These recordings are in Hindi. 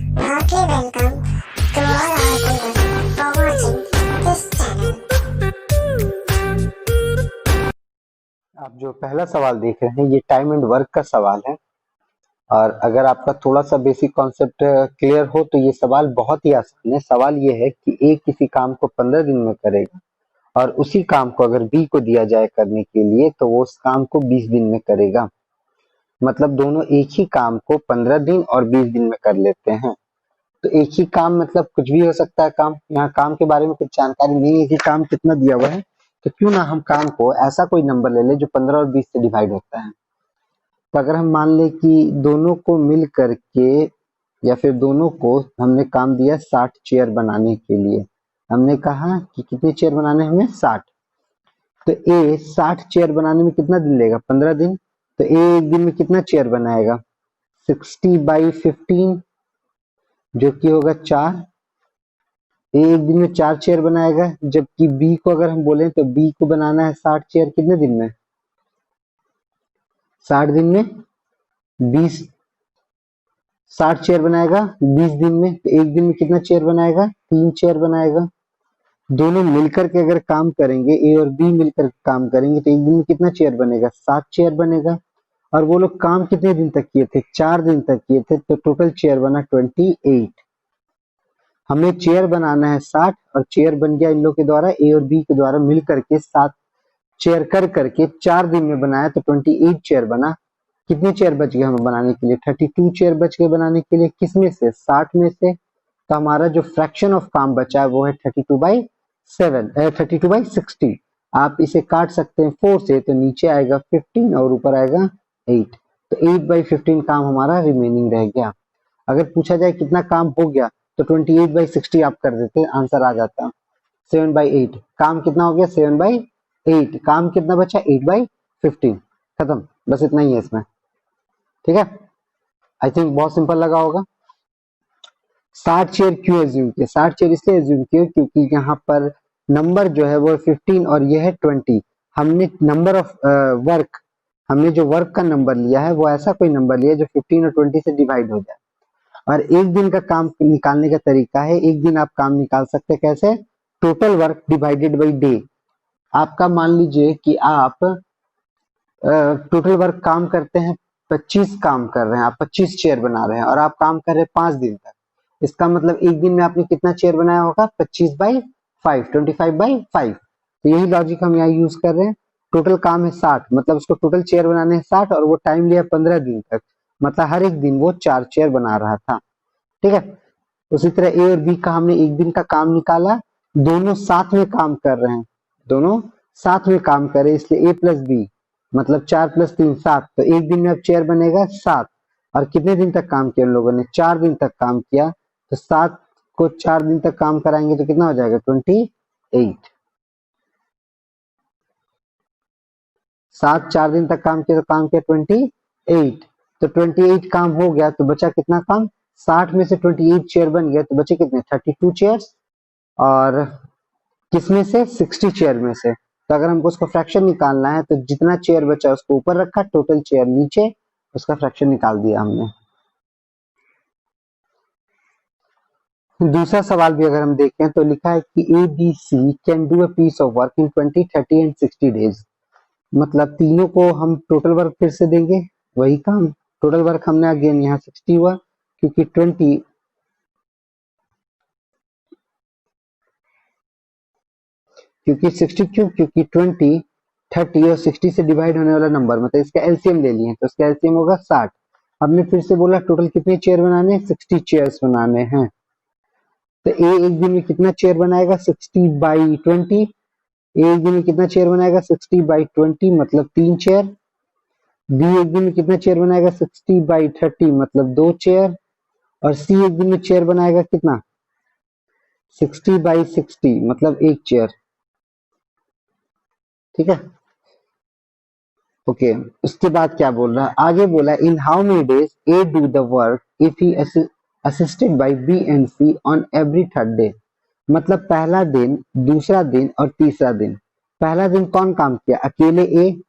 Heartily welcome to all our viewers for watching this channel. आप जो पहला सवाल देख रहे हैं ये टाइम एंड वर्क का सवाल है। और अगर आपका थोड़ा सा बेसिक कॉन्सेप्ट क्लियर हो तो ये सवाल बहुत ही आसान है। सवाल ये है कि ए किसी काम को 15 दिन में करेगा और उसी काम को अगर बी को दिया जाए करने के लिए तो वो उस काम को 20 दिन में करेगा। मतलब दोनों एक ही काम को 15 दिन और 20 दिन में कर लेते हैं। तो एक ही काम मतलब कुछ भी हो सकता है। काम यहाँ काम के बारे में कुछ जानकारी नहीं है कि काम कितना दिया हुआ है, तो क्यों ना हम काम को ऐसा कोई नंबर ले ले जो 15 और 20 से डिवाइड होता है। तो अगर हम मान ले कि दोनों को मिल करके या फिर दोनों को हमने काम दिया 60 चेयर बनाने के लिए। हमने कहा कि कितने चेयर बनाने हमें 60। तो ए 60 चेयर बनाने में कितना दिन लेगा 15 दिन। तो ए एक दिन में कितना चेयर बनाएगा 60/15 जो कि होगा 4। ए एक दिन में 4 चेयर बनाएगा, जबकि बी को अगर हम बोले तो बी को बनाना है 60 चेयर कितने दिन में 60 दिन में 20 60 चेयर बनाएगा 20 दिन में। तो एक दिन में कितना चेयर बनाएगा 3 चेयर बनाएगा। दोनों मिलकर के अगर काम करेंगे ए और बी मिलकर काम करेंगे तो एक दिन में कितना चेयर बनेगा 7 चेयर बनेगा। और वो लोग काम कितने दिन तक किए थे 4 दिन तक किए थे, तो टोटल चेयर बना 28। हमें चेयर बनाना है 60 और चेयर बन गया इन लोग के द्वारा ए और बी के द्वारा मिल करके 7 चेयर कर करके 4 दिन में बनाया तो 28 चेयर बना। कितने चेयर बच गए हमें बनाने के लिए 32 चेयर बच गए बनाने के लिए। किसमें से 60 में से। तो हमारा जो फ्रैक्शन ऑफ काम बचा है वो है 32/60। आप इसे काट सकते हैं 4 से, तो नीचे आएगा 15 और ऊपर आएगा 8। तो 8/15 काम हमारा रिमेनिंग रह गया। अगर पूछा जाए कितना काम हो गया तो 28/60 आप कर देते, आंसर आ जाता 7/8। काम कितना हो गया 7/8। काम कितना बचा 8/15। खत्म, बस इतना ही है इसमें। ठीक है, आई थिंक बहुत सिंपल लगा होगा। 60 चेयर क्यों एज्यूम किया 60 चेयर इसलिए एज्यूम किया क्योंकि यहाँ पर नंबर जो है वो 15 और ये है 20। हमने नंबर ऑफ वर्क, हमने जो वर्क का नंबर लिया है वो ऐसा कोई नंबर लिया जो 15 और 20 से डिवाइड हो जाए। और एक दिन का काम निकालने का तरीका है, एक दिन आप काम निकाल सकते हैं कैसे, total work divided by day. आपका मान लीजिए कि आप टोटल वर्क काम करते हैं 25 काम कर रहे हैं, आप 25 चेयर बना रहे हैं और आप काम कर रहे हैं 5 दिन तक। इसका मतलब एक दिन में आपने कितना चेयर बनाया होगा 25/5, 25/5। तो यही लॉजिक हम यहाँ यूज कर रहे हैं। टोटल काम है 60, मतलब उसको टोटल चेयर बनाने हैं 60 और वो टाइम लिया 15 दिन तक, मतलब हर एक दिन वो 4 चेयर बना रहा था। ठीक है, उसी तरह ए और बी का हमने एक दिन का काम निकाला। दोनों साथ में काम कर रहे हैं, दोनों साथ में काम करे, इसलिए ए प्लस बी मतलब 4 + 3 7। तो एक दिन में अब चेयर बनेगा 7। और कितने दिन तक काम किया उन लोगों ने 4 दिन तक काम किया। तो 7 को 4 दिन तक काम कराएंगे तो कितना हो जाएगा 28। 7 4 दिन तक काम किया तो काम किया 28। तो 28 काम हो गया तो बचा कितना काम 60 में से 28 चेयर बन गया तो बचे कितने 32 चेयर्स। और किसमें से 60 चेयर में से। तो अगर हमको उसका फ्रैक्शन निकालना है तो जितना चेयर बचा उसको ऊपर रखा, टोटल चेयर नीचे, उसका फ्रैक्शन निकाल दिया हमने। दूसरा सवाल भी अगर हम देखें तो लिखा है कि A B C can do a piece of work in 20, 30 and 60 days. मतलब तीनों को हम टोटल वर्क फिर से देंगे, वही काम टोटल वर्क हमने अगेन यहाँ 60 हुआ क्योंकि 20 क्योंकि 60 क्यों, क्योंकि 20 30 और 60 से डिवाइड होने वाला नंबर, मतलब इसका एलसीएम ले लिए तो इसका एलसीएम होगा 60। हमने फिर से बोला टोटल कितने चेयर बनाने हैं 60 चेयर्स बनाने हैं। तो ए एक दिन में कितना चेयर बनाएगा 60/20। ए एक दिन में कितना चेयर बनाएगा 60/20 मतलब 3 चेयर। बी एक दिन में कितना चेयर बनाएगा 60/30 मतलब 2 चेयर। और सी एक दिन में चेयर बनाएगा कितना 60/60 मतलब 1 चेयर। ठीक है, ओके। उसके बाद क्या बोल रहा है आगे, बोला in how many days A do the work if he assisted by B and C on every third day. मतलब पहला दिन, दूसरा दिन और तीसरा दिन। पहला दिन कौन काम किया अकेले ए,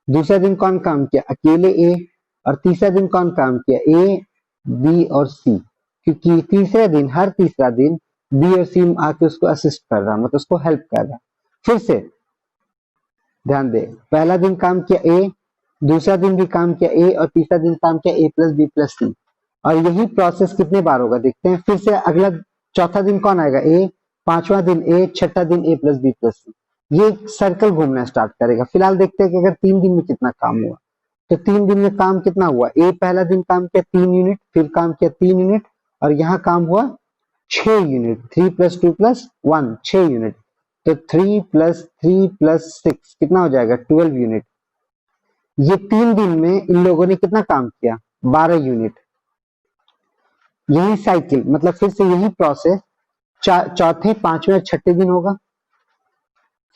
दूसरा दिन कौन काम किया अकेले ए, और तीसरा दिन कौन काम किया ए बी और सी। क्योंकि तीसरे दिन, हर तीसरा दिन बी और सी आके उसको असिस्ट कर रहा, मतलब उसको हेल्प कर रहा। फिर से ध्यान दे, पहला दिन काम किया ए, दूसरा दिन भी काम किया ए, और तीसरा दिन काम किया ए प्लस बी प्लस सी। और यही प्रोसेस कितने बार होगा देखते हैं। फिर से अगला चौथा दिन कौन आएगा, ए, पांचवा दिन ए, छठा दिन ए प्लस बी प्लस सी। ये एक सर्कल घूमना स्टार्ट करेगा। फिलहाल देखते हैं कि अगर 3 दिन में कितना काम हुआ। तो 3 दिन में काम कितना हुआ, ए पहला दिन काम किया 3 यूनिट, फिर काम किया 3 यूनिट, और यहाँ काम हुआ 6 यूनिट। 3 + 2 + 1 6 यूनिट। तो 3 + 3 + 6 कितना हो जाएगा, 12 यूनिट। ये 3 दिन में इन लोगों ने कितना काम किया, 12 यूनिट। यही साइकिल, मतलब फिर से यही प्रोसेस चौथे, पांचवें और छठे दिन होगा।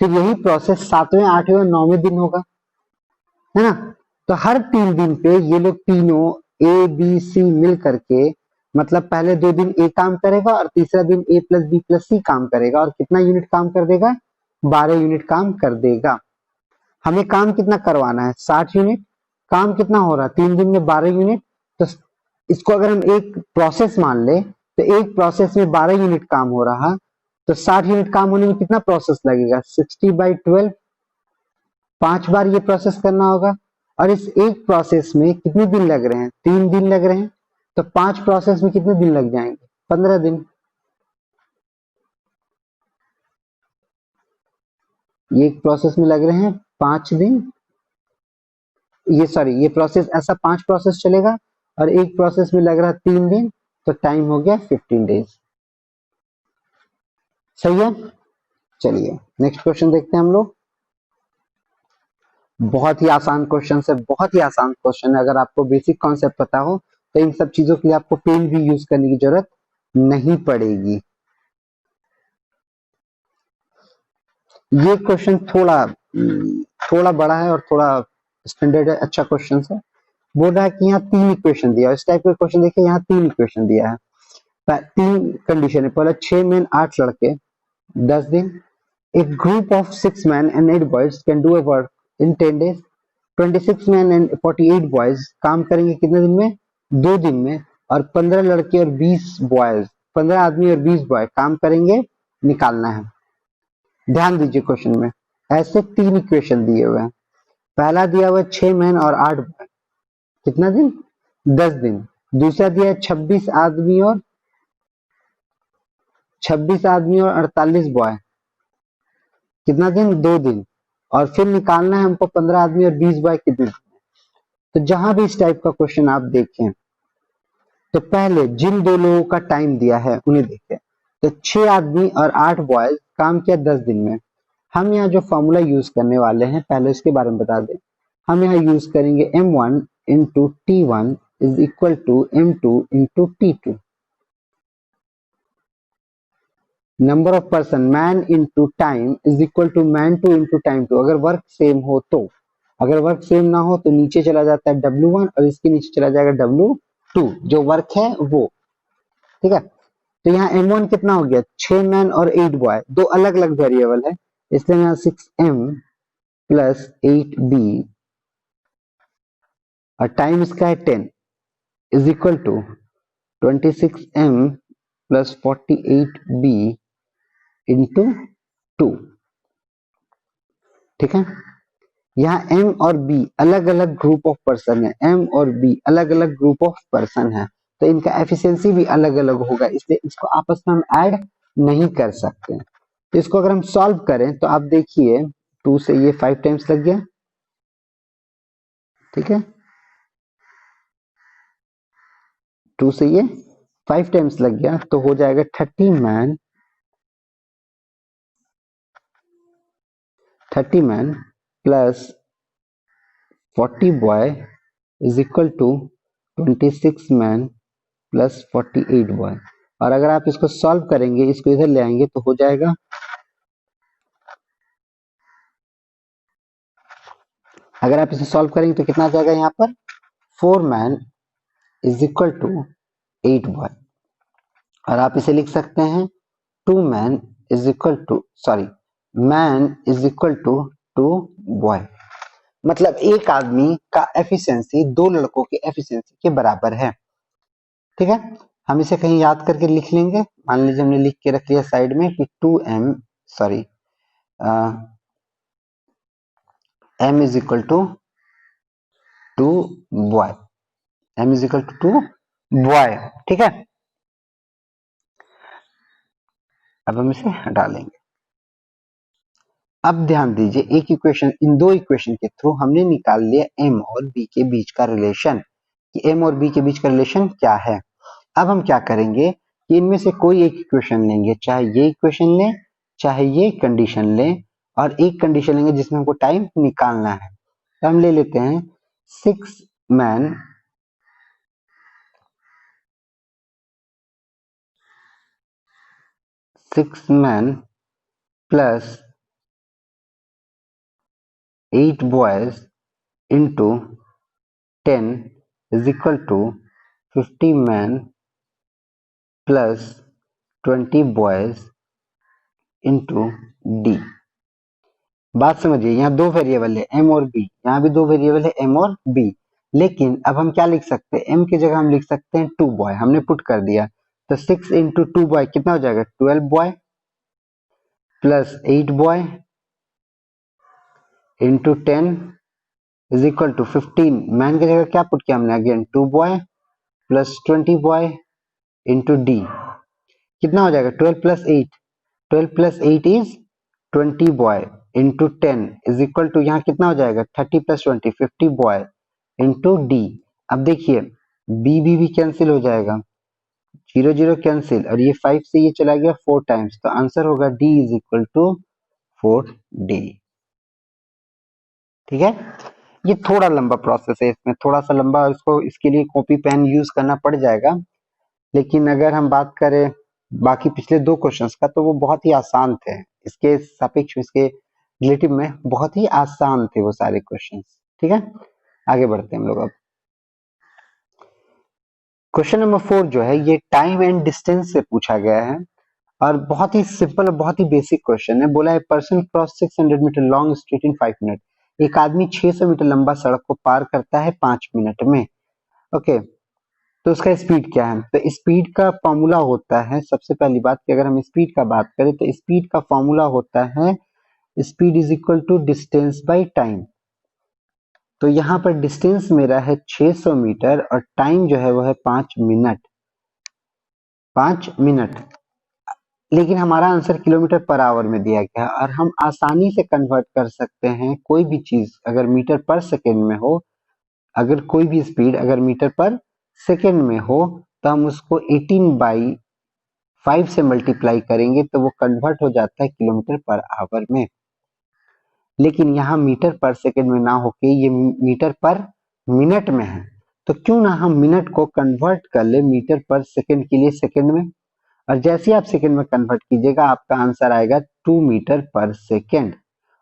फिर यही प्रोसेस सातवें, आठवें और नौवें दिन होगा, है ना। तो हर 3 दिन पे ये लोग तीनों ए बी सी मिल करके, मतलब पहले 2 दिन ए काम करेगा और तीसरा दिन ए प्लस बी प्लस सी काम करेगा, और कितना यूनिट काम कर देगा, 12 यूनिट काम कर देगा। हमें काम कितना करवाना है, 60 यूनिट। काम कितना हो रहा है 3 दिन में, 12 यूनिट। तो इसको अगर हम एक प्रोसेस मान ले, तो एक प्रोसेस में 12 यूनिट काम हो रहा, तो 60 यूनिट काम होने में कितना प्रोसेस लगेगा, 60/12। 5 बार ये प्रोसेस करना होगा। और इस एक प्रोसेस में कितने दिन लग रहे हैं, 3 दिन लग रहे हैं। तो 5 प्रोसेस में कितने दिन लग जाएंगे, 15 दिन। ये एक प्रोसेस में लग रहे हैं 5 दिन। ये प्रोसेस ऐसा 5 प्रोसेस चलेगा, और एक प्रोसेस में लग रहा है 3 दिन। तो टाइम हो गया 15 डेज। सही है। चलिए नेक्स्ट क्वेश्चन देखते हैं हम लोग। बहुत ही आसान क्वेश्चन है, बहुत ही आसान क्वेश्चन है। अगर आपको बेसिक कॉन्सेप्ट पता हो तो इन सब चीजों के लिए आपको पेन भी यूज करने की जरूरत नहीं पड़ेगी। ये क्वेश्चन थोड़ा बड़ा है और थोड़ा स्टैंडर्ड है, अच्छा क्वेश्चन है। बोल रहा है कि यहाँ 3 इक्वेशन दिया है। इस टाइप का क्वेश्चन देखिए, यहाँ 3 इक्वेशन दिया है। 3 कंडीशन है। पहले 6 मैन 8 लड़के 10 दिन। A group of 6 men and 8 boys can do a work in 10 days. 26 men and 48 boys काम करेंगे कितने दिन में, 2 दिन में। और 15 लड़के और 20 बॉयज, 15 आदमी और 20 बॉय काम करेंगे, निकालना है। ध्यान दीजिए क्वेश्चन में ऐसे 3 इक्वेशन दिए हुए हैं। पहला दिया हुआ है 6 मैन और 8 बॉय, कितना दिन, 10 दिन। दूसरा दिया है 26 आदमी और 48 बॉय, कितना दिन, 2 दिन। और फिर निकालना है हमको 15 आदमी और 20 बॉय कितने दिन। तो जहां भी इस टाइप का क्वेश्चन आप देखें, तो पहले जिन 2 लोगों का टाइम दिया है उन्हें देखें। तो 6 आदमी और 8 बॉयज काम किया 10 दिन में। हम यहाँ जो फॉर्मूला यूज करने वाले हैं, पहले इसके बारे में बता दें। हम यहाँ यूज करेंगे m1 × t1 = m2 × t2। Number of person man into time is equal to man two into time two. अगर वर्क सेम हो तो, अगर वर्क सेम ना हो तो नीचे चला जाता है W1 और इसके नीचे चला जाएगा W2, जो वर्क है वो। ठीक है। तो यहाँ M1 कितना हो गया, 6 मैन और 8 बॉय, 2 अलग अलग वेरिएबल है, इसलिए यहाँ 6M + 8B और टाइम इसका है 10 is equal to 26M + 48B × 2। ठीक है। यहाँ M और B अलग अलग ग्रुप ऑफ पर्सन है, M और B अलग अलग ग्रुप ऑफ पर्सन है, तो इनका एफिशिएंसी भी अलग अलग होगा, इसलिए इसको आपस में हम ऐड नहीं कर सकते। तो इसको अगर हम सॉल्व करें तो आप देखिए 2 से ये 5 टाइम्स लग गया। ठीक है, 2 से ये 5 टाइम्स लग गया, तो हो जाएगा 30 man plus 40 boy is equal to 26 man plus 48 boy. और अगर आप इसको सॉल्व करेंगे, इसको इधर ले आएंगे, तो हो जाएगा, अगर आप इसे सॉल्व करेंगे तो कितना आ जाएगा यहाँ पर, 4 man is equal to 8 boy. और आप इसे लिख सकते हैं 2 man is equal to man is equal to 2 boy. मतलब एक आदमी का एफिशिएंसी 2 लड़कों के एफिशिएंसी के बराबर है। ठीक है। हम इसे कहीं याद करके लिख लेंगे। मान लीजिए हमने लिख के रख लिया साइड में कि 2m sorry m is equal to 2 boy, m is equal to 2 boy. ठीक है, अब हम इसे हटा लेंगे। अब ध्यान दीजिए, एक इक्वेशन, इन दो इक्वेशन के थ्रू हमने निकाल लिया m और b के बीच का रिलेशन, कि m और b के बीच का रिलेशन क्या है। अब हम क्या करेंगे कि इनमें से कोई एक इक्वेशन लेंगे, चाहे ये इक्वेशन लें चाहे ये कंडीशन लें, और एक कंडीशन लेंगे जिसमें हमको टाइम निकालना है। तो हम ले लेते हैं 6 man plus 8 boys into 10 is equal to 50 man plus 20 boys into D. बात समझिए, यहाँ दो वेरिएबल है m और b, यहाँ भी दो वेरिएबल है m और b, लेकिन अब हम क्या लिख सकते हैं, m की जगह हम लिख सकते हैं 2 बॉय, हमने पुट कर दिया। तो 6 इंटू 2 बॉय कितना हो जाएगा, 12 boy plus 8 boy into 10 is equal to 15। Man की जगह क्या पुट किया हमने, again 2 boy plus 20 boy into D. कितना हो जाएगा, 12 plus 8, 12 plus 8 is 20 boy into 10 is equal to, यहाँ कितना हो जाएगा 30 प्लस 20 50 बॉय इंटू डी। अब देखिए बी कैंसिल हो जाएगा, 0 0 कैंसिल, और ये 5 से ये चला गया 4 टाइम्स, तो आंसर होगा D is equal to 4D। ठीक है, ये थोड़ा लंबा प्रोसेस है, इसमें थोड़ा सा लंबा, इसको इसके लिए कॉपी पेन यूज करना पड़ जाएगा। लेकिन अगर हम बात करें बाकी पिछले दो क्वेश्चंस का, तो वो बहुत ही आसान थे, इसके सापेक्ष इसके रिलेटिव में बहुत ही आसान थे वो सारे क्वेश्चंस। ठीक है, आगे बढ़ते हैं हम लोग। अब क्वेश्चन नंबर 4 जो है ये टाइम एंड डिस्टेंस से पूछा गया है, और बहुत ही सिंपल और बहुत ही बेसिक क्वेश्चन है। बोला है person cross 600 metre long street in 5 minute. एक आदमी 600 मीटर लंबा सड़क को पार करता है 5 मिनट में। ओके, तो उसका स्पीड क्या है, तो स्पीड का फॉर्मूला होता है, सबसे पहली बात कि अगर हम स्पीड का बात करें तो स्पीड का फॉर्मूला होता है speed is equal to distance by time. तो यहाँ पर डिस्टेंस मेरा है 600 मीटर और टाइम जो है वो है 5 मिनट, 5 मिनट। लेकिन हमारा आंसर किलोमीटर पर आवर में दिया गया है, और हम आसानी से कन्वर्ट कर सकते हैं कोई भी चीज अगर मीटर पर सेकेंड में हो, अगर कोई भी स्पीड अगर मीटर पर सेकेंड में हो, तो हम उसको 18/5 से मल्टीप्लाई करेंगे तो वो कन्वर्ट हो जाता है किलोमीटर पर आवर में। लेकिन यहाँ मीटर पर सेकेंड में ना होके ये मीटर पर मिनट में है, तो क्यों ना हम मिनट को कन्वर्ट कर ले मीटर पर सेकेंड के लिए सेकेंड में, और जैसे ही आप सेकेंड में कन्वर्ट कीजिएगा आपका आंसर आएगा 2 मीटर पर सेकेंड।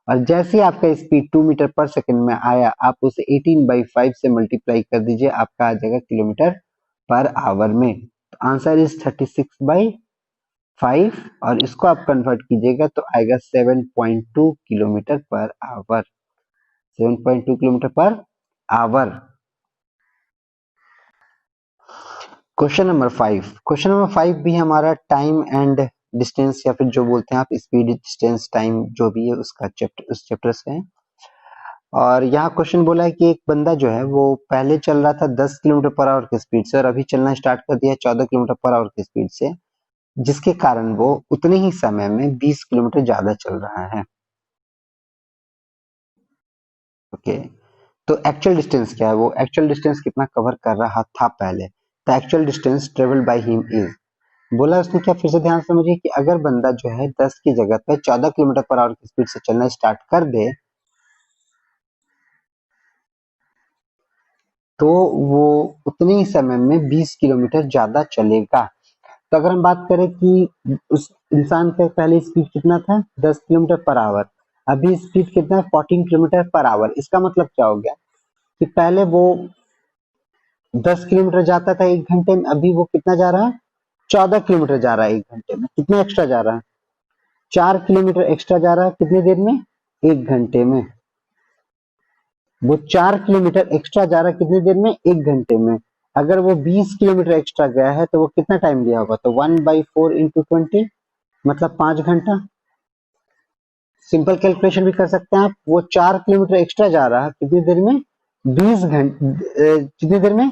और जैसे ही आपका स्पीड 2 मीटर पर सेकेंड में आया, आप उसे 18/5 से मल्टीप्लाई कर दीजिए, आपका आ जाएगा किलोमीटर पर आवर में। तो आंसर इज 36/5, और इसको आप कन्वर्ट कीजिएगा तो आएगा 7.2 kilometre per hour, 7.2 kilometre per hour. Question number 5, question number 5 भी हमारा टाइम एंड डिस्टेंस, या फिर जो बोलते हैं आप स्पीड डिस्टेंस टाइम जो भी है उसका चैप्टर, उस चैप्टर से है। और यहाँ क्वेश्चन बोला है कि एक बंदा जो है वो पहले चल रहा था 10 किलोमीटर पर आवर की स्पीड से, और अभी चलना स्टार्ट कर दिया 14 किलोमीटर पर आवर की स्पीड से, जिसके कारण वो उतने ही समय में 20 किलोमीटर ज्यादा चल रहा है। ओके, तो एक्चुअल डिस्टेंस क्या है, वो एक्चुअल डिस्टेंस कितना कवर कर रहा था पहले, तो actual distance travelled by him is, बोला उसने क्या, फिर से ध्यान से समझिए कि अगर बंदा जो है 10 की जगह पे 14 किलोमीटर पर आवर की स्पीड से चलना स्टार्ट कर दे, तो वो उतने ही समय में 20 किलोमीटर ज्यादा चलेगा। तो अगर हम बात करें कि उस इंसान का पहले स्पीड कितना था 10 किलोमीटर पर आवर, अभी स्पीड कितना है 14 किलोमीटर पर आवर, इसका मतलब क्या हो गया कि पहले वो 10 किलोमीटर जाता था एक घंटे में, अभी वो कितना जा रहा है 14 किलोमीटर जा रहा है एक घंटे में। कितना एक्स्ट्रा जा रहा है, 4 किलोमीटर एक्स्ट्रा जा रहा है, कितनी देर में, एक घंटे में। वो 4 किलोमीटर एक्स्ट्रा जा रहा है कितनी देर में, एक घंटे में। अगर वो 20 किलोमीटर एक्स्ट्रा गया है तो वो कितना टाइम लिया होगा, तो 1/4 इंटू 20 मतलब 5 घंटा। सिंपल कैलकुलेशन भी कर सकते हैं आप, वो 4 किलोमीटर एक्स्ट्रा जा रहा है कितनी देर में, 20 घंटे, कितनी देर में,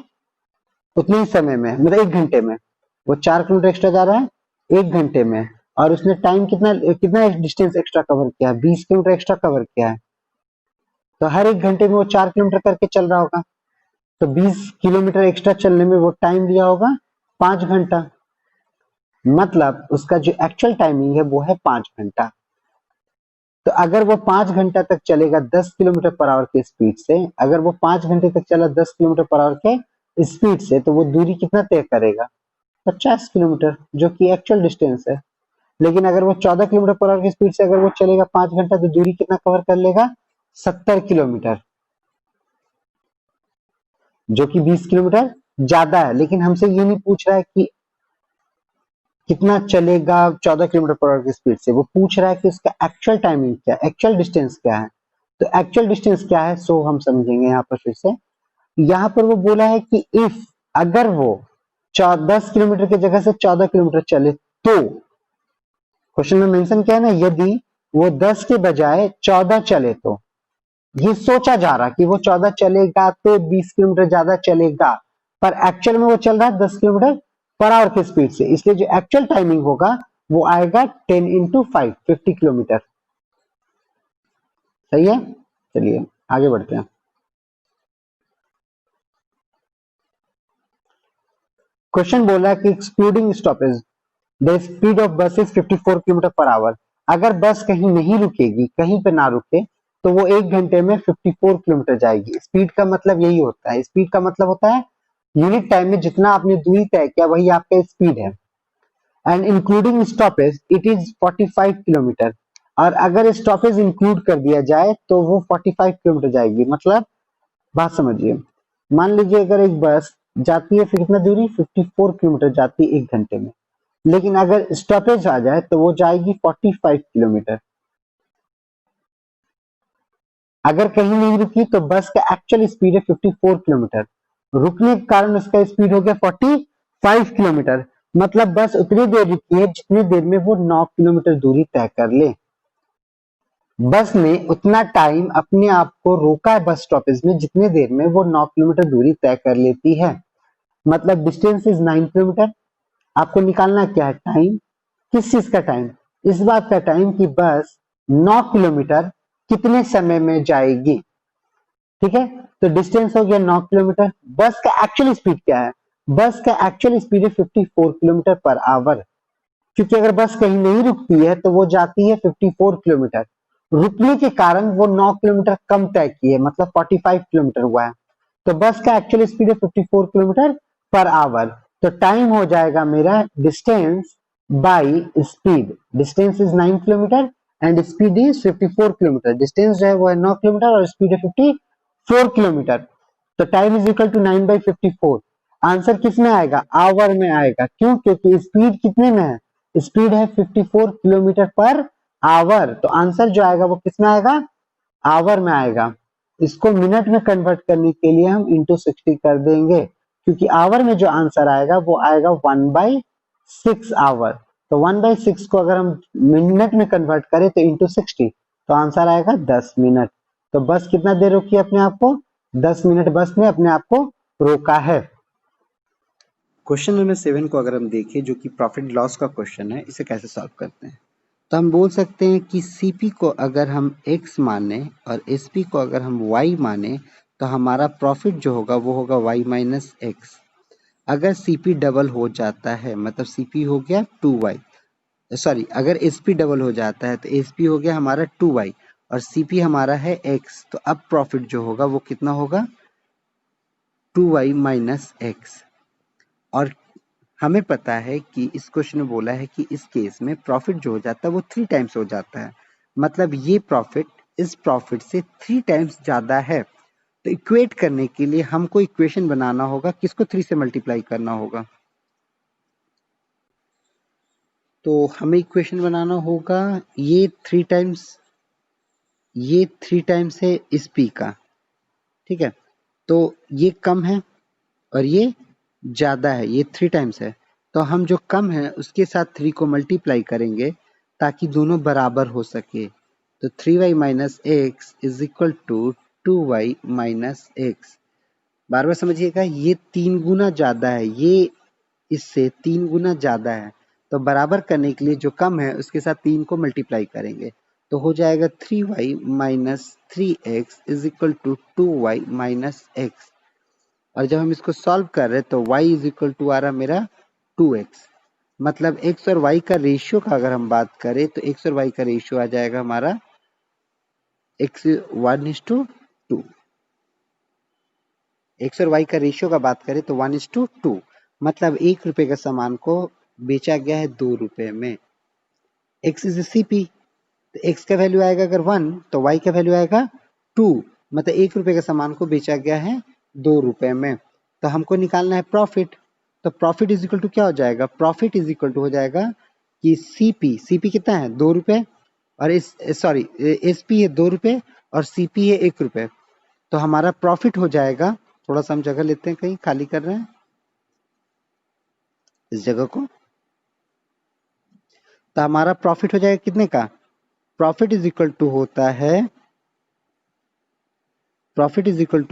उतने ही समय में, मतलब 1 घंटे में। वो 4 किलोमीटर एक्स्ट्रा जा रहा है 1 घंटे में, और उसने टाइम कितना कितना डिस्टेंस एक्स्ट्रा कवर किया है, 20 किलोमीटर एक्स्ट्रा कवर किया है। तो हर 1 घंटे में वो 4 किलोमीटर करके चल रहा होगा, तो 20 किलोमीटर एक्स्ट्रा चलने में वो टाइम लिया होगा 5 घंटा। मतलब उसका जो एक्चुअल टाइमिंग है वो है 5 घंटा। तो अगर वो 5 घंटा तक चलेगा 10 किलोमीटर पर आवर के स्पीड से, अगर वो 5 घंटे तक चला 10 किलोमीटर पर आवर के स्पीड से, तो वो दूरी कितना तय करेगा, 50 किलोमीटर, जो कि एक्चुअल डिस्टेंस है। लेकिन अगर वो 14 किलोमीटर पर आवर की स्पीड से अगर वो चलेगा 5 घंटा, तो दूरी कितना कवर कर लेगा, 70 किलोमीटर, जो कि 20 किलोमीटर ज्यादा है। लेकिन हमसे ये नहीं पूछ रहा है कि कितना चलेगा 14 किलोमीटर पर आवर की स्पीड से, वो पूछ रहा है कि उसका एक्चुअल टाइमिंग क्या है, एक्चुअल डिस्टेंस क्या है। तो एक्चुअल डिस्टेंस क्या है, सो हम समझेंगे यहाँ पर फिर से। यहाँ पर वो बोला है कि इफ, अगर वो 10 किलोमीटर की जगह से 14 किलोमीटर चले, तो क्वेश्चन में मेंशन क्या है ना, यदि वो 10 के बजाय 14 चले, तो ये सोचा जा रहा कि वो 14 चलेगा तो 20 किलोमीटर ज्यादा चलेगा, पर एक्चुअल में वो चल रहा है 10 किलोमीटर पर आवर की स्पीड से, इसलिए जो एक्चुअल टाइमिंग होगा वो आएगा 10 इंटू 5, 50 किलोमीटर। सही है, चलिए आगे बढ़ते हैं। क्वेश्चन बोला है कि excluding stoppage the speed of बस इज 54 किलोमीटर पर आवर। अगर बस कहीं नहीं रुकेगी, कहीं पे ना रुके, तो वो 1 घंटे में 54 किलोमीटर जाएगी। स्पीड का मतलब यही होता है, स्पीड का मतलब होता है यूनिट टाइम में जितना आपने दूरी तय किया वही आपका स्पीड है। And including stoppage it is 45 kilometre, और अगर स्टॉपेज इंक्लूड कर दिया जाए तो वो 45 किलोमीटर जाएगी। मतलब बात समझिए, मान लीजिए अगर एक बस जाती है फिर कितना दूरी, 54 किलोमीटर जाती है 1 घंटे में, लेकिन अगर स्टॉपेज आ जाए तो वो जाएगी 45 किलोमीटर। अगर कहीं नहीं रुकी तो बस का एक्चुअल स्पीड है 54 किलोमीटर, रुकने के कारण उसका स्पीड हो गया 45 किलोमीटर। मतलब बस उतनी देर रुकी है जितनी देर में वो 9 किलोमीटर दूरी तय कर ले। बस ने उतना टाइम अपने आप को रोका है बस स्टॉपेज में जितनी देर में वो 9 किलोमीटर दूरी तय कर लेती है। मतलब डिस्टेंस इज 9 किलोमीटर। आपको निकालना क्या है, टाइम। किस चीज का टाइम, इस बात का टाइम कि बस 9 किलोमीटर कितने समय में जाएगी। ठीक है, तो डिस्टेंस हो गया 9 किलोमीटर। बस का एक्चुअल स्पीड क्या है, बस का एक्चुअल स्पीड है 54 किलोमीटर पर आवर। क्योंकि अगर बस कहीं नहीं रुकती है तो वो जाती है 54 किलोमीटर, रुकने के कारण वो 9 किलोमीटर कम तय की है, मतलब 45 किलोमीटर हुआ है। तो बस का एक्चुअल स्पीड है 54 किलोमीटर पर आवर। तो टाइम हो जाएगा मेरा distance by speed. Distance is 9 kilometre and speed is 54 kilometre. Distance जो है वो है 9 किलोमीटर और स्पीड है 54 किलोमीटर। तो time is equal to 9/54। Answer किस में आएगा, आवर में आएगा। क्यों, क्योंकि स्पीड कितने में है, स्पीड है 54 किलोमीटर पर आवर। तो आंसर जो आएगा वो किस में आएगा, आवर में आएगा। इसको मिनट में कन्वर्ट करने के लिए हम इंटू 60 कर देंगे, क्योंकि आवर में जो आंसर आएगा वो आएगा 1/6 आवर। तो 1/6 को अगर हम मिनट में कन्वर्ट करें तो इंटू 60, तो आंसर आएगा 10 मिनट। तो बस कितना देर रोकी अपने आप को, 10 मिनट बस ने अपने आप को रोका है। क्वेश्चन नंबर 7 को अगर हम देखें, जो कि प्रॉफिट लॉस का क्वेश्चन है, इसे कैसे सॉल्व करते हैं। तो हम बोल सकते हैं कि CP को अगर हम x माने और SP को अगर हम y माने, तो हमारा प्रॉफिट जो होगा वो होगा y माइनस एक्स। अगर CP डबल हो जाता है, मतलब CP हो गया 2y, सॉरी, अगर SP डबल हो जाता है तो SP हो गया हमारा 2y और CP हमारा है x, तो अब प्रॉफिट जो होगा वो कितना होगा, 2y माइनस एक्स। और हमें पता है कि इस क्वेश्चन में बोला है कि इस केस में प्रॉफिट जो हो जाता है वो 3 टाइम्स हो जाता है, मतलब ये प्रॉफिट इस प्रॉफिट से 3 टाइम्स ज्यादा है। तो इक्वेट करने के लिए हमको इक्वेशन बनाना होगा, किसको 3 से मल्टीप्लाई करना होगा। तो हमें इक्वेशन बनाना होगा, ये 3 टाइम्स है इस P का, ठीक है, तो ये कम है और ये ज्यादा है, ये 3 टाइम्स है, तो हम जो कम है उसके साथ 3 को मल्टीप्लाई करेंगे ताकि दोनों बराबर हो सके। तो 3y minus X is equal to 2y minus X. बार बार समझिएगा, ये 3 गुना ज्यादा है, ये इससे 3 गुना ज्यादा है, तो बराबर करने के लिए जो कम है उसके साथ 3 को मल्टीप्लाई करेंगे, तो हो जाएगा 3y minus 3x is equal to 2y minus x. और जब हम इसको सॉल्व कर रहे हैं तो y इज इक्वल टू आ रहा मेरा 2x। मतलब x और y का रेशियो का अगर हम बात करें तो x और y का रेशियो आ जाएगा हमारा x 1:2। x और y का रेशियो का बात करें तो 1:2। मतलब 1 रुपए का सामान को बेचा गया है 2 रुपए में। x इज CP, तो x का वैल्यू आएगा अगर 1 तो y का वैल्यू आएगा 2। मतलब 1 रुपए का सामान को बेचा गया है 2 रुपए में। तो हमको निकालना है प्रॉफिट। तो प्रॉफिट इज इक्वल टू क्या हो जाएगा? प्रॉफिट इज इक्वल टू हो जाएगा कि सीपी कितना है 2 रुपए, और एसपी है 2 रुपए और सीपी है 1 रुपए। तो हमारा प्रॉफिट हो जाएगा, थोड़ा सा हम जगह लेते हैं, कहीं खाली कर रहे हैं इस जगह को। तो हमारा प्रॉफिट हो जाएगा कितने का? प्रॉफिट इज इक्वल टू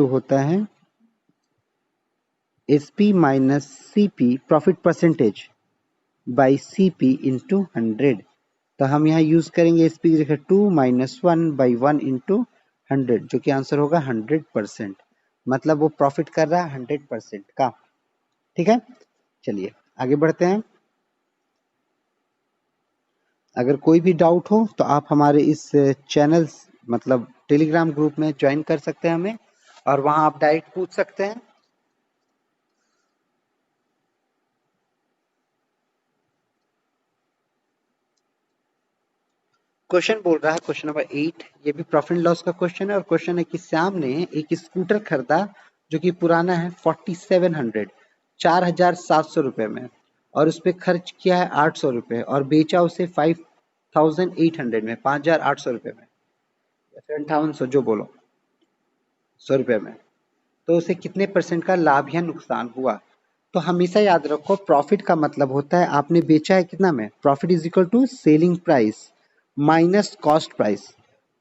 होता है SP minus CP, profit percentage, by CP into 100। तो हम यहाँ यूज करेंगे एसपी की जगह 2 माइनस 1 बाई 1 इंटू 100, जो कि आंसर होगा 100%। मतलब वो प्रॉफिट कर रहा है 100% का। ठीक है, चलिए आगे बढ़ते हैं। अगर कोई भी डाउट हो तो आप हमारे इस चैनल मतलब टेलीग्राम ग्रुप में ज्वाइन कर सकते हैं हमें, और वहां आप डायरेक्ट पूछ सकते हैं। क्वेश्चन बोल रहा है, क्वेश्चन नंबर 8, ये भी प्रॉफिट एंड लॉस का क्वेश्चन है। और क्वेश्चन है कि श्याम ने एक स्कूटर खरीदा जो कि पुराना है 4700 4700 रुपए में, और उस पर खर्च किया है 800 रुपए, और बेचा उसे 5800 में, 5800 रुपए में, या फिर 5800, जो बोलो 100 रुपए में। तो उसे कितने परसेंट का लाभ या नुकसान हुआ? तो हमेशा याद रखो, प्रॉफिट का मतलब होता है आपने बेचा है कितना में। Profit is equal to selling price minus cost price.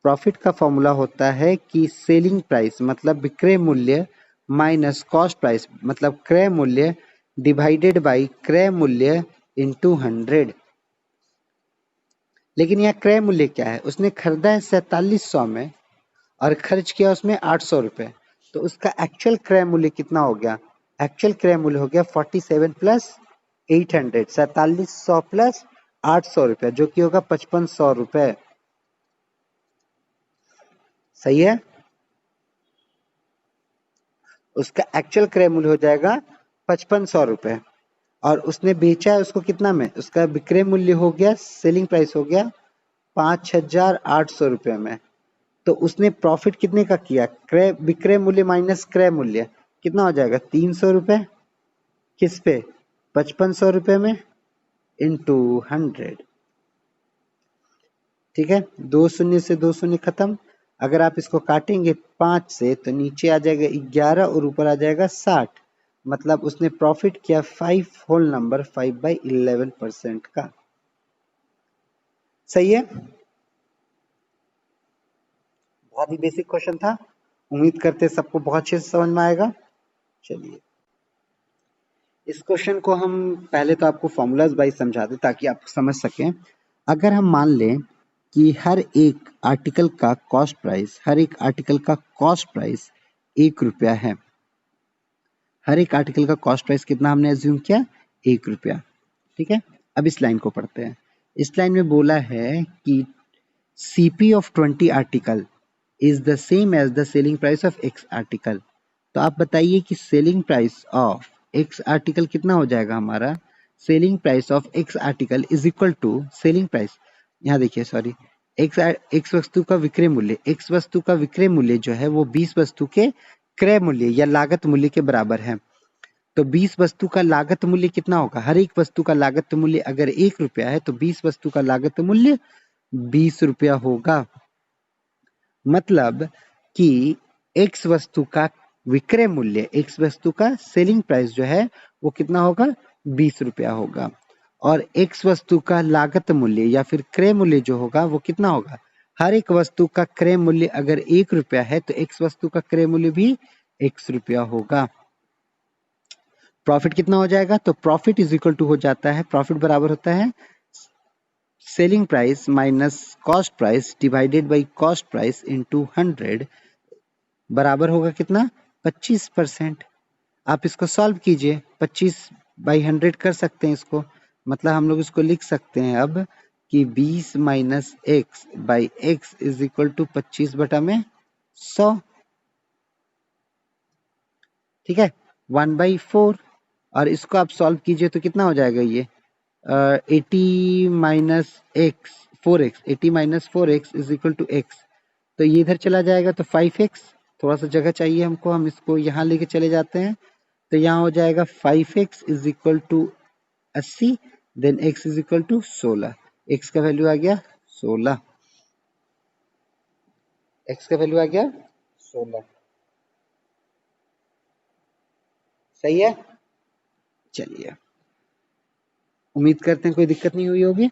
Profit का फॉर्मूला होता है कि सेलिंग प्राइस मतलब विक्रय मूल्य माइनस कॉस्ट प्राइस मतलब क्रय मूल्य डिवाइडेड बाई क्रय मूल्य इंटू 100। लेकिन यहाँ क्रय मूल्य क्या है? उसने खरीदा है 4700 में और खर्च किया उसमें 800 रुपए, तो उसका एक्चुअल क्रय मूल्य कितना हो गया? एक्चुअल क्रय मूल्य हो गया 47 प्लस 800, 4700 प्लस 800 रुपए, जो कि होगा 5500 रुपए। सही है, उसका एक्चुअल क्रय मूल्य हो जाएगा 5500 रुपए, और उसने बेचा है उसको कितना में? उसका विक्रय मूल्य हो गया, सेलिंग प्राइस हो गया 5800 रुपए में। तो उसने प्रॉफिट कितने का किया? क्रय विक्रय मूल्य माइनस क्रय मूल्य कितना हो जाएगा? 300 रुपए। किस पे? 5500 रुपए में इंटू 100। ठीक है, 2 शून्य से 2 शून्य खत्म। अगर आप इसको काटेंगे 5 से तो नीचे आ जाएगा 11 और ऊपर आ जाएगा 60। मतलब उसने प्रॉफिट किया 5 होल नंबर 5/11% का। सही है, बहुत ही बेसिक क्वेश्चन था। उम्मीद करते सबको बहुत अच्छे से समझ में आएगा। चलिए, इस क्वेश्चन को हम पहले तो आपको फॉर्मूलाज वाइज समझा दें ताकि आप समझ सकें। अगर हम मान लें कि हर एक आर्टिकल का कॉस्ट प्राइस 1 रुपया है। हर एक आर्टिकल का कॉस्ट प्राइस कितना हमने एज्यूम किया? 1 रुपया। ठीक है, अब इस लाइन को पढ़ते हैं। इस लाइन में बोला है कि CP of 20 article is the same as the selling price of X article. तो आप बताइए कि selling price of X article कितना हो जाएगा हमारा? Selling price of X article is equal to selling price, यहाँ देखिए सॉरी, X वस्तु का विक्रय मूल्य, X वस्तु का विक्रय मूल्य जो है वो 20 वस्तु के क्रय मूल्य या लागत मूल्य के बराबर है। तो 20 वस्तु का लागत मूल्य कितना होगा? हर एक वस्तु का लागत मूल्य अगर 1 रुपया है तो 20 वस्तु का लागत मूल्य 20 रुपया होगा। मतलब कि X वस्तु का विक्रय मूल्य, X वस्तु का सेलिंग प्राइस जो है वो कितना होगा, 20 रुपया होगा। और x वस्तु का लागत मूल्य या फिर क्रय मूल्य जो होगा वो कितना होगा, हर एक वस्तु का क्रय मूल्य अगर 1 रुपया है तो x वस्तु का क्रय मूल्य भी x रुपया होगा। प्रॉफिट कितना हो जाएगा, तो प्रॉफिट इज इक्वल टू हो जाता है, प्रॉफिट बराबर होता है selling price minus cost price divided by cost price into 100 बराबर होगा कितना, 25%। आप इसको सॉल्व कीजिए, 25/100 कर सकते हैं इसको, मतलब हम लोग इसको लिख सकते हैं अब कि 20 minus x by x is equal to 25/100। ठीक है, 1/4। और इसको आप सॉल्व कीजिए तो कितना हो जाएगा ये 80 minus x 4x, 80 minus 4x is equal to x। तो ये इधर चला जाएगा तो 5x, थोड़ा सा जगह चाहिए हमको, हम इसको यहाँ लेके चले जाते हैं। तो यहाँ हो जाएगा 5x is equal to 80, then x is equal to 16। x का वैल्यू आ गया 16, x का वैल्यू आ गया 16। सही है, चलिए उम्मीद करते हैं कोई दिक्कत नहीं हुई होगी।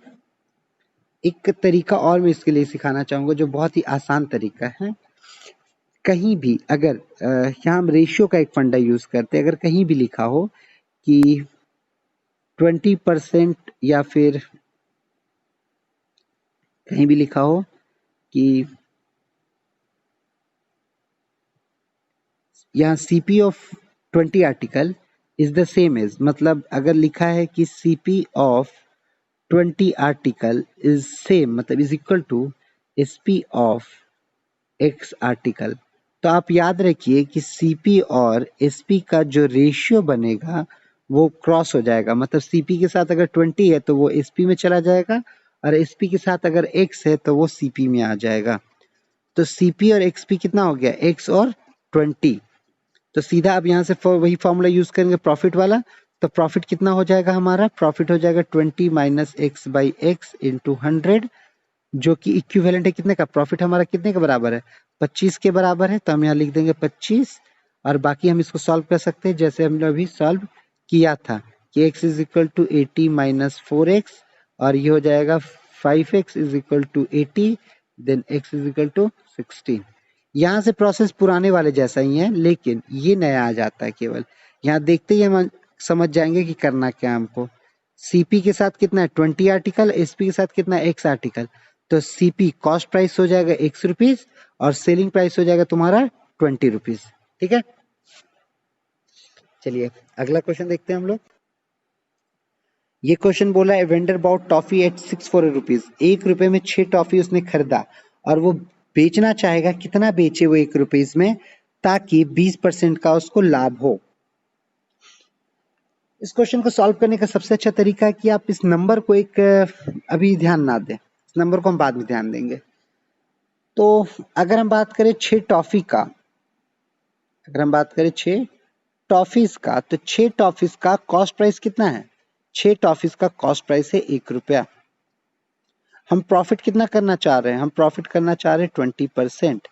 एक तरीका और मैं इसके लिए सिखाना चाहूंगा जो बहुत ही आसान तरीका है। कहीं भी अगर यहाँ हम रेशियो का एक फंडा यूज करते हैं, अगर कहीं भी लिखा हो कि 20% या फिर कहीं भी लिखा हो कि यहाँ CP of 20 article is the same as, मतलब अगर लिखा है कि CP of 20 article is same, मतलब is equal to SP of X article, तो आप याद रखिए कि सीपी और एसपी का जो रेशियो बनेगा वो क्रॉस हो जाएगा, मतलब सीपी के साथ अगर 20 है तो वो एसपी में चला जाएगा, और एसपी के साथ अगर एक्स है तो वो सीपी में आ जाएगा। तो सीपी और एक्सपी कितना हो गया, एक्स और 20। तो सीधा अब यहाँ से वही फॉर्मूला यूज करेंगे प्रॉफिट वाला, तो प्रॉफिट कितना हो जाएगा हमारा, प्रॉफिट हो जाएगा 20 minus x by x into 100, जो कि इक्विवेलेंट है कितने का, प्रॉफिट हमारा कितने के बराबर है, 25 के बराबर है। तो हम यहाँ लिख देंगे 25, और बाकी हम इसको सॉल्व कर सकते हैं जैसे हमने अभी सॉल्व किया था कि x is equal to 80 minus 4x, और ये हो जाएगा 5x is equal to 80, then x is equal to 16। यहाँ से प्रोसेस पुराने वाले जैसा ही है, लेकिन ये नया आ जाता है केवल। यहाँ देखते ही हम समझ जाएंगे कि करना क्या हमको। सीपी के साथ कितना है 20 आर्टिकल, एसपी के साथ कितना है एक्स आर्टिकल, तो सीपी कॉस्ट प्राइस हो जाएगा ₹1 और सेलिंग प्राइस हो जाएगा तुम्हारा ₹20। ठीक है, चलिए अगला क्वेश्चन देखते हैं हम लोग। ये क्वेश्चन बोला है vendor bought toffee at 6 rupees, ₹1 में 6 टॉफी उसने खरीदा और वो बेचना चाहेगा, कितना बेचे वो ₹1 में ताकि 20% का उसको लाभ हो। इस क्वेश्चन को सॉल्व करने का सबसे अच्छा तरीका है कि आप इस नंबर को एक अभी ध्यान ना दें, इस नंबर को हम बाद में ध्यान देंगे। तो अगर हम बात करें 6 टॉफी का, अगर हम बात करें 6 टॉफीज का, तो 6 टॉफीज का कॉस्ट प्राइस कितना है, 6 टॉफीज का कॉस्ट प्राइस है ₹1। हम प्रॉफिट कितना करना चाह रहे हैं, हम प्रॉफिट करना चाह रहे हैं 20%।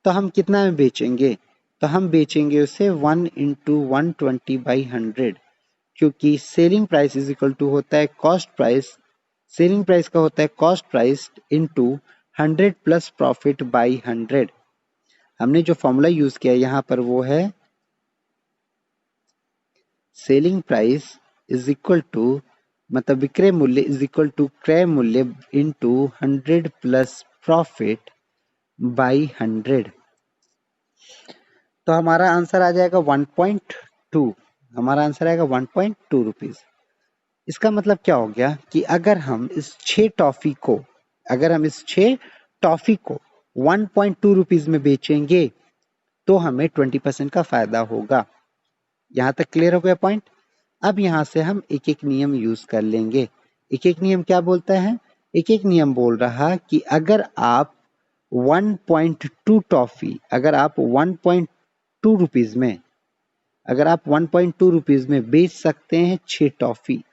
तो हम कितना में बेचेंगे, तो हम बेचेंगे उसे 1 इंटू 120/100, क्योंकि selling price is equal to होता है कॉस्ट प्राइस, सेलिंग प्राइस का होता है cost price into 100 plus profit by 100। हमने जो फॉर्मूला यूज किया यहाँ पर वो है selling price is equal to, मतलब विक्रय मूल्य इज इक्वल टू क्रय मूल्य इंटू 100 प्लस प्रॉफिट बाई 100। तो हमारा आंसर आ जाएगा 1.2, हमारा आंसर आएगा 1.2 रुपीज। इसका मतलब क्या हो गया कि अगर हम इस 6 टॉफी को, अगर हम इस 6 टॉफी को 1.2 रुपीज में बेचेंगे तो हमें 20% का फायदा होगा। यहाँ तक क्लियर हो गया पॉइंट। अब यहाँ से हम एक एक नियम यूज कर लेंगे। एक एक नियम क्या बोलता है, एक एक नियम बोल रहा कि अगर आप 1.2 टॉफी, अगर आप 1.2 रुपीज में, अगर आप 1.2 रुपीज में बेच सकते हैं 6 टॉफी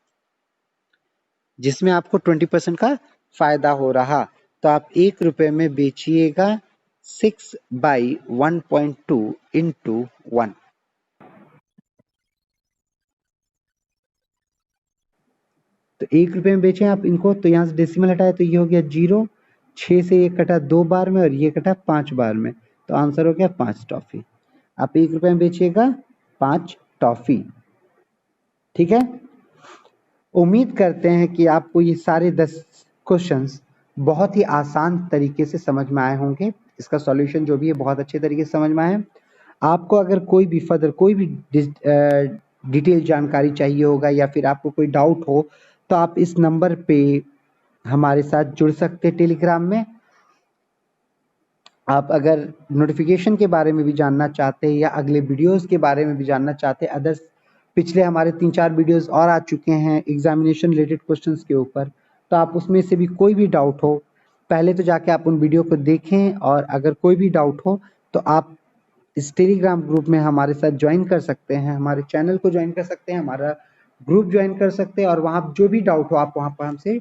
जिसमें आपको 20% का फायदा हो रहा, तो आप ₹1 में बेचिएगा 6/1.2 इंटू 1। तो 1 रुपये में बेचे आप इनको, तो यहाँ से डेसिमल हटाए तो ये हो गया 0, 6 से ये कटा 2 बार में और ये कटा 5 बार में, तो आंसर हो गया 5 टॉफी। आप 1 रुपये में बेचिएगा 5 टॉफी। ठीक है, उम्मीद करते हैं कि आपको ये सारे 10 क्वेश्चंस बहुत ही आसान तरीके से समझ में आए होंगे। इसका सॉल्यूशन जो भी है बहुत अच्छे तरीके से समझ में आया। आपको अगर कोई भी फर्दर कोई भी डिटेल जानकारी चाहिए होगा या फिर आपको कोई डाउट हो तो आप इस नंबर पे हमारे साथ जुड़ सकते हैं टेलीग्राम में। आप अगर नोटिफिकेशन के बारे में भी जानना चाहते हैं या अगले वीडियोस के बारे में भी जानना चाहते हैं, अदर्स पिछले हमारे 3-4 वीडियोस और आ चुके हैं एग्जामिनेशन रिलेटेड क्वेश्चंस के ऊपर, तो आप उसमें से भी कोई भी डाउट हो पहले तो जाके आप उन वीडियो को देखें, और अगर कोई भी डाउट हो तो आप इस टेलीग्राम ग्रुप में हमारे साथ ज्वाइन कर सकते हैं, हमारे चैनल को ज्वाइन कर सकते हैं, हमारा ग्रुप ज्वाइन कर सकते हैं, और वहाँ जो भी डाउट हो आप वहाँ पर हमसे